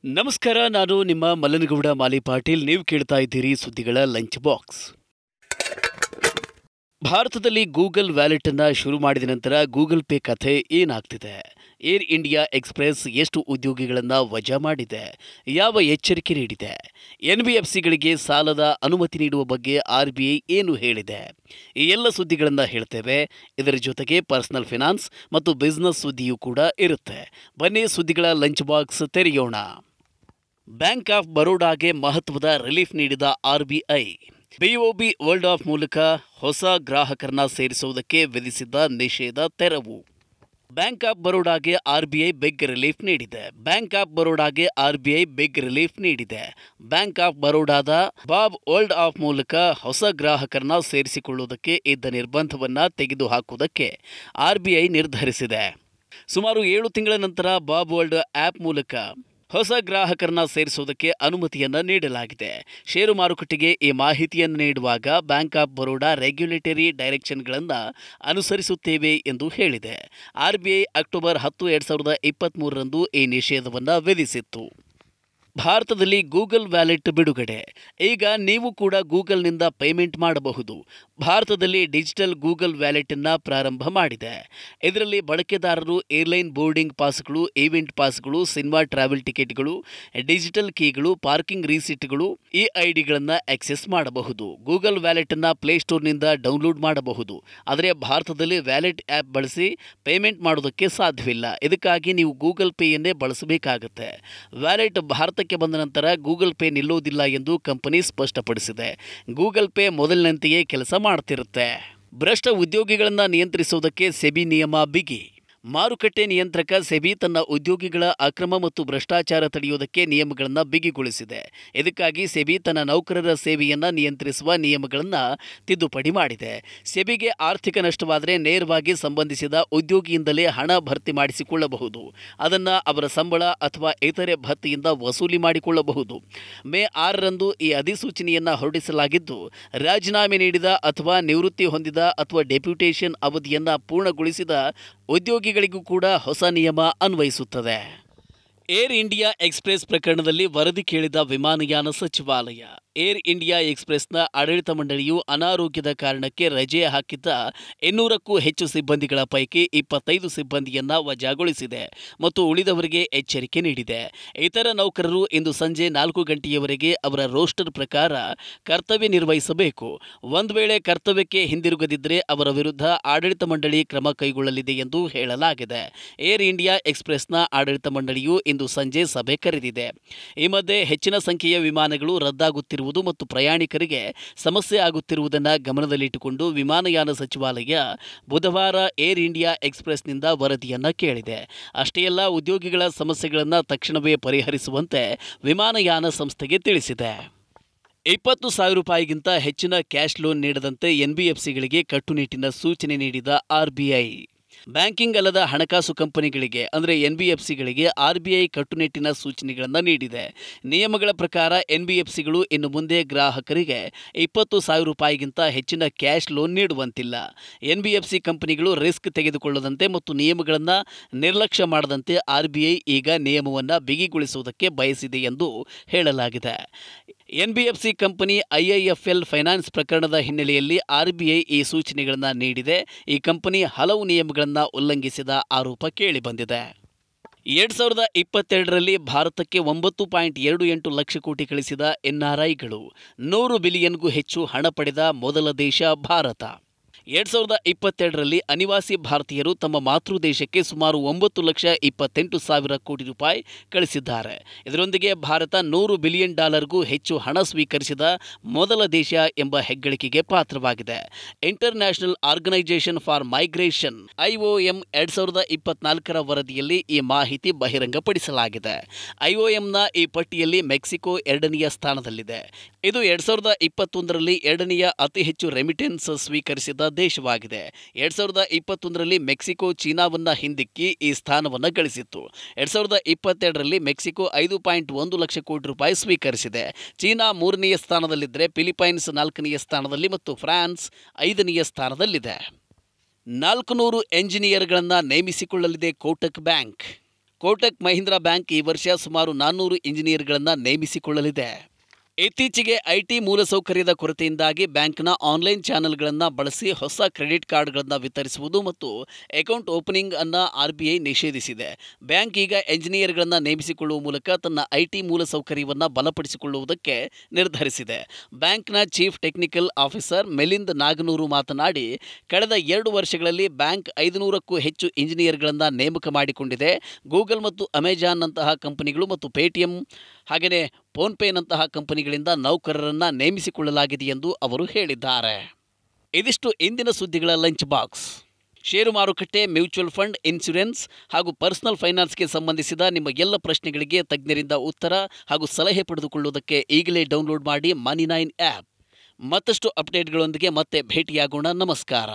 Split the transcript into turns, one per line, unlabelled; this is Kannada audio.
ನಮಸ್ಕಾರ, ನಾನು ನಿಮ್ಮ ಮಲ್ಲನಗೌಡ ಮಾಲಿ ಪಾಟೀಲ್. ನೀವು ಕೇಳ್ತಾ ಇದ್ದೀರಿ ಸುದ್ದಿಗಳ ಲಂಚ್ ಬಾಕ್ಸ್. ಭಾರತದಲ್ಲಿ ಗೂಗಲ್ ವ್ಯಾಲೆಟ್ ಅನ್ನು ಶುರು ಮಾಡಿದ ನಂತರ ಗೂಗಲ್ ಪೇ ಕಥೆ ಏನಾಗ್ತಿದೆ? ಏರ್ ಇಂಡಿಯಾ ಎಕ್ಸ್‌ಪ್ರೆಸ್ ಎಷ್ಟು ಉದ್ಯೋಗಿಗಳನ್ನು ವಜಾ ಮಾಡಿದೆ? ಯಾವ ಎಚ್ಚರಿಕೆ ನೀಡಿದೆ? ಎನ್‌ಬಿಎಫ್‌ಸಿಗಳಿಗೆ ಸಾಲದ ಅನುಮತಿ ನೀಡುವ ಬಗ್ಗೆ ಆರ್‌ಬಿಐ ಏನು ಹೇಳಿದೆ? ಈ ಎಲ್ಲ ಸುದ್ದಿಗಳನ್ನು ಹೇಳ್ತೇವೆ. ಇದರ ಜೊತೆಗೆ ಪರ್ಸನಲ್ ಫಿನಾನ್ಸ್ ಮತ್ತು ಬಿಸ್ನೆಸ್ ಸುದ್ದಿಯೂ ಕೂಡ ಇರುತ್ತೆ. ಬನ್ನಿ ಸುದ್ದಿಗಳ ಲಂಚ್ ಬಾಕ್ಸ್ ತೆರೆಯೋಣ. ಬ್ಯಾಂಕ್ ಆಫ್ ಬರೋಡಾಗೆ ಮಹತ್ವದ ರಿಲೀಫ್ ನೀಡಿದ ಆರ್‌ಬಿಐ. ಬಿಒಬಿ ವರ್ಲ್ಡ್ ಆಫ್ ಮೂಲಕ ಹೊಸ ಗ್ರಾಹಕರನ್ನ ಸೇರಿಸುವುದಕ್ಕೆ ವಿಧಿಸಿದ್ದ ನಿಷೇಧ ತೆರವು. ಬ್ಯಾಂಕ್ ಆಫ್ ಬರೋಡಾಗೆ ಆರ್‌ಬಿಐ ಬಿಗ್ ರಿಲೀಫ್ ನೀಡಿದೆ. ಬ್ಯಾಂಕ್ ಆಫ್ ಬರೋಡಾದ ಬಾಬ್ ವರ್ಲ್ಡ್ ಆಫ್ ಮೂಲಕ ಹೊಸ ಗ್ರಾಹಕರನ್ನ ಸೇರಿಸಿಕೊಳ್ಳುವುದಕ್ಕೆ ಇದ್ದ ನಿರ್ಬಂಧವನ್ನು ತೆಗೆದುಹಾಕುವುದಕ್ಕೆ ಆರ್‌ಬಿಐ ನಿರ್ಧರಿಸಿದೆ. ಸುಮಾರು 7 ತಿಂಗಳ ನಂತರ ಬಾಬ್ ವರ್ಲ್ಡ್ ಆ್ಯಪ್ ಮೂಲಕ ಹೊಸ ಗ್ರಾಹಕರನ್ನ ಸೇರಿಸುವುದಕ್ಕೆ ಅನುಮತಿಯನ್ನು ನೀಡಲಾಗಿದೆ. ಷೇರು ಮಾರುಕಟ್ಟೆಗೆ ಈ ಮಾಹಿತಿಯನ್ನು ನೀಡುವಾಗ ಬ್ಯಾಂಕ್ ಆಫ್ ಬರೋಡಾ ರೆಗ್ಯುಲೇಟರಿ ಡೈರೆಕ್ಷನ್ಗಳನ್ನು ಅನುಸರಿಸುತ್ತೇವೆ ಎಂದು ಹೇಳಿದೆ. ಆರ್‌ಬಿಐ ಅಕ್ಟೋಬರ್ 10, 2023ರಂದು ಈ ನಿಷೇಧವನ್ನು ವಿಧಿಸಿತ್ತು. ಭಾರತದಲ್ಲಿ ಗೂಗಲ್ ವ್ಯಾಲೆಟ್ ಬಿಡುಗಡೆ. ಈಗ ನೀವು ಕೂಡ ಗೂಗಲ್ನಿಂದ ಪೇಮೆಂಟ್ ಮಾಡಬಹುದು. ಭಾರತದಲ್ಲಿ ಡಿಜಿಟಲ್ ಗೂಗಲ್ ವ್ಯಾಲೆಟ್ ಅನ್ನು ಪ್ರಾರಂಭ ಮಾಡಿದೆ. ಇದರಲ್ಲಿ ಬಳಕೆದಾರರು ಏರ್ಲೈನ್ ಬೋರ್ಡಿಂಗ್ ಪಾಸ್ಗಳು, ಈವೆಂಟ್ ಪಾಸ್ಗಳು, ಸಿನಿಮಾ ಟ್ರಾವೆಲ್ ಟಿಕೆಟ್ಗಳು, ಡಿಜಿಟಲ್ ಕೀಗಳು, ಪಾರ್ಕಿಂಗ್ ರೀಸಿಟ್ಗಳು, ಈ ಐಡಿಗಳನ್ನು ಆಕ್ಸೆಸ್ ಮಾಡಬಹುದು. ಗೂಗಲ್ ವ್ಯಾಲೆಟ್ ಅನ್ನು ಪ್ಲೇಸ್ಟೋರ್ನಿಂದ ಡೌನ್ಲೋಡ್ ಮಾಡಬಹುದು. ಆದರೆ ಭಾರತದಲ್ಲಿ ವ್ಯಾಲೆಟ್ ಆ್ಯಪ್ ಬಳಸಿ ಪೇಮೆಂಟ್ ಮಾಡೋದಕ್ಕೆ ಸಾಧ್ಯವಿಲ್ಲ. ಇದಕ್ಕಾಗಿ ನೀವು ಗೂಗಲ್ ಪೇಯನ್ನೇ ಬಳಸಬೇಕಾಗುತ್ತೆ. ವ್ಯಾಲೆಟ್ ಭಾರತಕ್ಕೆ ಬಂದ ನಂತರ ಗೂಗಲ್ ಪೇ ನಿಲ್ಲೋದಿಲ್ಲ ಎಂದು ಕಂಪನಿ ಸ್ಪಷ್ಟಪಡಿಸಿದೆ. ಗೂಗಲ್ ಪೇ ಮೊದಲಿನಂತೆಯೇ ಕೆಲಸ ಮಾಡ್ತಿರುತ್ತೆ. ಭ್ರಷ್ಟ ಉದ್ಯೋಗಿಗಳನ್ನು ನಿಯಂತ್ರಿಸುವುದಕ್ಕೆ ಸೆಬಿ ನಿಯಮ ಬಿಗಿ. ಮಾರುಕಟ್ಟೆ ನಿಯಂತ್ರಕ ಸೆಬಿ ತನ್ನ ಉದ್ಯೋಗಿಗಳ ಅಕ್ರಮ ಮತ್ತು ಭ್ರಷ್ಟಾಚಾರ ತಡೆಯುವುದಕ್ಕೆ ನಿಯಮಗಳನ್ನು ಬಿಗಿಗೊಳಿಸಿದೆ. ಇದಕ್ಕಾಗಿ ಸೆಬಿ ತನ್ನ ನೌಕರರ ಸೇವೆಯನ್ನು ನಿಯಂತ್ರಿಸುವ ನಿಯಮಗಳನ್ನು ತಿದ್ದುಪಡಿ ಮಾಡಿದೆ. ಸೆಬಿಗೆ ಆರ್ಥಿಕ ನಷ್ಟವಾದರೆ ನೇರವಾಗಿ ಸಂಬಂಧಿಸಿದ ಉದ್ಯೋಗಿಯಿಂದಲೇ ಹಣ ಭರ್ತಿ ಮಾಡಿಸಿಕೊಳ್ಳಬಹುದು. ಅದನ್ನು ಅವರ ಸಂಬಳ ಅಥವಾ ಇತರೆ ಭತ್ಯೆಯಿಂದ ವಸೂಲಿ ಮಾಡಿಕೊಳ್ಳಬಹುದು. ಮೇ 6ರಂದು ಈ ಅಧಿಸೂಚನೆಯನ್ನು ಹೊರಡಿಸಲಾಗಿದ್ದು, ರಾಜೀನಾಮೆ ನೀಡಿದ ಅಥವಾ ನಿವೃತ್ತಿ ಹೊಂದಿದ ಅಥವಾ ಡೆಪ್ಯುಟೇಷನ್ ಅವಧಿಯನ್ನು ಪೂರ್ಣಗೊಳಿಸಿದ ಉದ್ಯೋಗಿಗಳಿಗೂ ಕೂಡ ಹೊಸ ನಿಯಮ ಅನ್ವಯಿಸುತ್ತದೆ. ಏರ್ ಇಂಡಿಯಾ ಎಕ್ಸ್‌ಪ್ರೆಸ್ ಪ್ರಕರಣದಲ್ಲಿ ವರದಿ ಕೇಳಿದ ವಿಮಾನಯಾನ ಸಚಿವಾಲಯ. ಏರ್ ಇಂಡಿಯಾ ಎಕ್ಸ್‌ಪ್ರೆಸ್ನ ಆಡಳಿತ ಮಂಡಳಿಯು ಅನಾರೋಗ್ಯದ ಕಾರಣಕ್ಕೆ ರಜೆ ಹಾಕಿದ್ದ 200ಕ್ಕೂ ಹೆಚ್ಚು ಸಿಬ್ಬಂದಿಗಳ ಪೈಕಿ 25 ಸಿಬ್ಬಂದಿಯನ್ನು ವಜಾಗೊಳಿಸಿದೆ ಮತ್ತು ಉಳಿದವರಿಗೆ ಎಚ್ಚರಿಕೆ ನೀಡಿದೆ. ಇತರ ನೌಕರರು ಇಂದು ಸಂಜೆ 4 ಗಂಟೆಯವರೆಗೆ ಅವರ ರೋಸ್ಟರ್ ಪ್ರಕಾರ ಕರ್ತವ್ಯ ನಿರ್ವಹಿಸಬೇಕು. ಒಂದು ವೇಳೆ ಕರ್ತವ್ಯಕ್ಕೆ ಹಿಂದಿರುಗದಿದ್ದರೆ ಅವರ ವಿರುದ್ಧ ಆಡಳಿತ ಮಂಡಳಿ ಕ್ರಮ ಕೈಗೊಳ್ಳಲಿದೆ ಎಂದು ಹೇಳಲಾಗಿದೆ. ಏರ್ ಇಂಡಿಯಾ ಎಕ್ಸ್‌ಪ್ರೆಸ್ನ ಆಡಳಿತ ಮಂಡಳಿಯು ಇಂದು ಸಂಜೆ ಸಭೆ ಕರೆದಿದೆ. ಈ ಮಧ್ಯೆ ಹೆಚ್ಚಿನ ಸಂಖ್ಯೆಯ ವಿಮಾನಗಳು ರದ್ದಾಗುತ್ತಿರುವುದು ಮತ್ತು ಪ್ರಯಾಣಿಕರಿಗೆ ಸಮಸ್ಯೆ ಆಗುತ್ತಿರುವುದನ್ನು ಗಮನದಲ್ಲಿಟ್ಟುಕೊಂಡು ವಿಮಾನಯಾನ ಸಚಿವಾಲಯ ಬುಧವಾರ ಏರ್ ಇಂಡಿಯಾ ಎಕ್ಸ್‌ಪ್ರೆಸ್ನಿಂದ ವರದಿಯನ್ನು ಕೇಳಿದೆ. ಅಷ್ಟೇ ಅಲ್ಲ, ಉದ್ಯೋಗಿಗಳ ಸಮಸ್ಯೆಗಳನ್ನು ತಕ್ಷಣವೇ ಪರಿಹರಿಸುವಂತೆ ವಿಮಾನಯಾನ ಸಂಸ್ಥೆಗೆ ತಿಳಿಸಿದೆ. 20,000 ರೂಪಾಯಿಗಿಂತ ಹೆಚ್ಚಿನ ಕ್ಯಾಶ್ ಲೋನ್ ನೀಡದಂತೆ ಎನ್‌ಬಿಎಫ್‌ಸಿಗಳಿಗೆ ಕಟ್ಟುನಿಟ್ಟಿನ ಸೂಚನೆ ನೀಡಿದ ಆರ್‌ಬಿಐ. ಬ್ಯಾಂಕಿಂಗ್ ಅಲ್ಲದ ಹಣಕಾಸು ಕಂಪನಿಗಳಿಗೆ ಅಂದರೆ ಎನ್‌ಬಿಎಫ್‌ಸಿಗಳಿಗೆ ಆರ್‌ಬಿಐ ಕಟ್ಟುನಿಟ್ಟಿನ ಸೂಚನೆಗಳನ್ನು ನೀಡಿದೆ. ನಿಯಮಗಳ ಪ್ರಕಾರ ಎನ್‌ಬಿಎಫ್‌ಸಿಗಳು ಇನ್ನು ಮುಂದೆ ಗ್ರಾಹಕರಿಗೆ 20,000 ರೂಪಾಯಿಗಿಂತ ಹೆಚ್ಚಿನ ಕ್ಯಾಶ್ ಲೋನ್ ನೀಡುವಂತಿಲ್ಲ. ಎನ್‌ಬಿಎಫ್‌ಸಿ ಕಂಪನಿಗಳು ರಿಸ್ಕ್ ತೆಗೆದುಕೊಳ್ಳದಂತೆ ಮತ್ತು ನಿಯಮಗಳನ್ನು ನಿರ್ಲಕ್ಷ್ಯ ಮಾಡದಂತೆ ಆರ್‌ಬಿಐ ಈಗ ನಿಯಮವನ್ನು ಬಿಗಿಗೊಳಿಸುವುದಕ್ಕೆ ಬಯಸಿದೆ ಎಂದು ಹೇಳಲಾಗಿದೆ. ಎನ್‌ಬಿಎಫ್‌ಸಿ ಕಂಪನಿ ಐಐಎಫ್ಎಲ್ ಫೈನಾನ್ಸ್ ಪ್ರಕರಣದ ಹಿನ್ನೆಲೆಯಲ್ಲಿ ಆರ್‌ಬಿಐ ಈ ಸೂಚನೆಗಳನ್ನು ನೀಡಿದೆ. ಈ ಕಂಪನಿ ಹಲವು ನಿಯಮಗಳನ್ನು ಉಲ್ಲಂಘಿಸಿದ ಆರೋಪ ಕೇಳಿಬಂದಿದೆ. 2022ರಲ್ಲಿ ಭಾರತಕ್ಕೆ 9.28 ಲಕ್ಷ ಕೋಟಿ ಕಳಿಸಿದ ಎನ್ಆರ್ಐಗಳು 100 ಬಿಲಿಯನ್ಗೂ ಹೆಚ್ಚು ಹಣ ಪಡೆದ ಮೊದಲ ದೇಶ ಭಾರತ. 2022ರಲ್ಲಿ ಅನಿವಾಸಿ ಭಾರತೀಯರು ತಮ್ಮ ಮಾತೃ ದೇಶಕ್ಕೆ ಸುಮಾರು 9,28,000 ಕೋಟಿ ರೂಪಾಯಿ ಕಳಿಸಿದ್ದಾರೆ. ಇದರೊಂದಿಗೆ ಭಾರತ $100 ಬಿಲಿಯನ್ ಹೆಚ್ಚು ಹಣ ಸ್ವೀಕರಿಸಿದ ಮೊದಲ ದೇಶ ಎಂಬ ಹೆಗ್ಗಳಿಕೆಗೆ ಪಾತ್ರವಾಗಿದೆ. ಇಂಟರ್ನ್ಯಾಷನಲ್ ಆರ್ಗನೈಜೇಷನ್ ಫಾರ್ ಮೈಗ್ರೇಷನ್ ಐಒಎಂ 2024ರ ವರದಿಯಲ್ಲಿ ಈ ಮಾಹಿತಿ ಬಹಿರಂಗಪಡಿಸಲಾಗಿದೆ. ಐಒಎಂನ ಈ ಪಟ್ಟಿಯಲ್ಲಿ ಮೆಕ್ಸಿಕೋ 2ನೇಯ ಸ್ಥಾನದಲ್ಲಿದೆ. ಇದು 2021ರಲ್ಲಿ 2ನೇಯ ಅತಿ ಹೆಚ್ಚು ರೆಮಿಟೆನ್ಸ್ ಸ್ವೀಕರಿಸಿದ ದೇಶವಾಗಿದೆ. 2021ರಲ್ಲಿ ಮೆಕ್ಸಿಕೋ ಚೀನಾವನ್ನು ಹಿಂದಿಕ್ಕಿ ಈ ಸ್ಥಾನವನ್ನು ಗಳಿಸಿತ್ತು. 2022ರಲ್ಲಿ ಮೆಕ್ಸಿಕೋ 5.1 ಲಕ್ಷ ಕೋಟಿ ರೂಪಾಯಿ ಸ್ವೀಕರಿಸಿದೆ. ಚೀನಾ 3ನೇಯ ಸ್ಥಾನದಲ್ಲಿದ್ದರೆ, ಫಿಲಿಪೈನ್ಸ್ 4ನೇಯ ಸ್ಥಾನದಲ್ಲಿ ಮತ್ತು ಫ್ರಾನ್ಸ್ 5ನೇಯ ಸ್ಥಾನದಲ್ಲಿದೆ. 400 ಎಂಜಿನಿಯರ್ಗಳನ್ನು ನೇಮಿಸಿಕೊಳ್ಳಲಿದೆ ಕೋಟಕ್ ಬ್ಯಾಂಕ್. ಕೋಟಕ್ ಮಹೀಂದ್ರಾ ಬ್ಯಾಂಕ್ ಈ ವರ್ಷ ಸುಮಾರು 400 ಇಂಜಿನಿಯರ್ಗಳನ್ನು ನೇಮಿಸಿಕೊಳ್ಳಲಿದೆ. ಇತ್ತೀಚೆಗೆ ಐಟಿ ಮೂಲಸೌಕರ್ಯದ ಕೊರತೆಯಿಂದಾಗಿ ಬ್ಯಾಂಕ್ನ ಆನ್ಲೈನ್ ಚಾನೆಲ್ಗಳನ್ನು ಬಳಸಿ ಹೊಸ ಕ್ರೆಡಿಟ್ ಕಾರ್ಡ್ಗಳನ್ನು ವಿತರಿಸುವುದು ಮತ್ತು ಅಕೌಂಟ್ ಓಪನಿಂಗ್ ಅನ್ನು ಆರ್ಬಿಐ ನಿಷೇಧಿಸಿದೆ. ಬ್ಯಾಂಕ್ ಈಗ ಎಂಜಿನಿಯರ್ಗಳನ್ನು ನೇಮಿಸಿಕೊಳ್ಳುವ ಮೂಲಕ ತನ್ನ ಐಟಿ ಮೂಲಸೌಕರ್ಯವನ್ನು ಬಲಪಡಿಸಿಕೊಳ್ಳುವುದಕ್ಕೆ ನಿರ್ಧರಿಸಿದೆ. ಬ್ಯಾಂಕ್ನ chief technical officer Milind Naganur ಮಾತನಾಡಿ, ಕಳೆದ 2 ವರ್ಷಗಳಲ್ಲಿ ಬ್ಯಾಂಕ್ 500ಕ್ಕೂ ಹೆಚ್ಚು ಇಂಜಿನಿಯರ್ಗಳನ್ನು ನೇಮಕ ಮಾಡಿಕೊಂಡಿದೆ. ಗೂಗಲ್ ಮತ್ತು ಅಮೆಜಾನ್ನಂತಹ ಕಂಪನಿಗಳು ಮತ್ತು ಪೇಟಿಎಂ ಹಾಗೆಯೇ ಫೋನ್ಪೇನಂತಹ ಕಂಪನಿಗಳಿಂದ ನೌಕರರನ್ನು ನೇಮಿಸಿಕೊಳ್ಳಲಾಗಿದೆ ಎಂದು ಅವರು ಹೇಳಿದ್ದಾರೆ. ಇದಿಷ್ಟು ಇಂದಿನ ಸುದ್ದಿಗಳ ಲಂಚ್ ಬಾಕ್ಸ್. ಷೇರು ಮಾರುಕಟ್ಟೆ, ಮ್ಯೂಚುವಲ್ ಫಂಡ್, ಇನ್ಶೂರೆನ್ಸ್ ಹಾಗೂ ಪರ್ಸನಲ್ ಫೈನಾನ್ಸ್ಗೆ ಸಂಬಂಧಿಸಿದ ನಿಮ್ಮ ಎಲ್ಲ ಪ್ರಶ್ನೆಗಳಿಗೆ ತಜ್ಞರಿಂದ ಉತ್ತರ ಹಾಗೂ ಸಲಹೆ ಪಡೆದುಕೊಳ್ಳುವುದಕ್ಕೆ ಈಗಲೇ ಡೌನ್ಲೋಡ್ ಮಾಡಿ ಮನಿ9 ಆ್ಯಪ್. ಮತ್ತಷ್ಟು ಅಪ್ಡೇಟ್ಗಳೊಂದಿಗೆ ಮತ್ತೆ ಭೇಟಿಯಾಗೋಣ. ನಮಸ್ಕಾರ.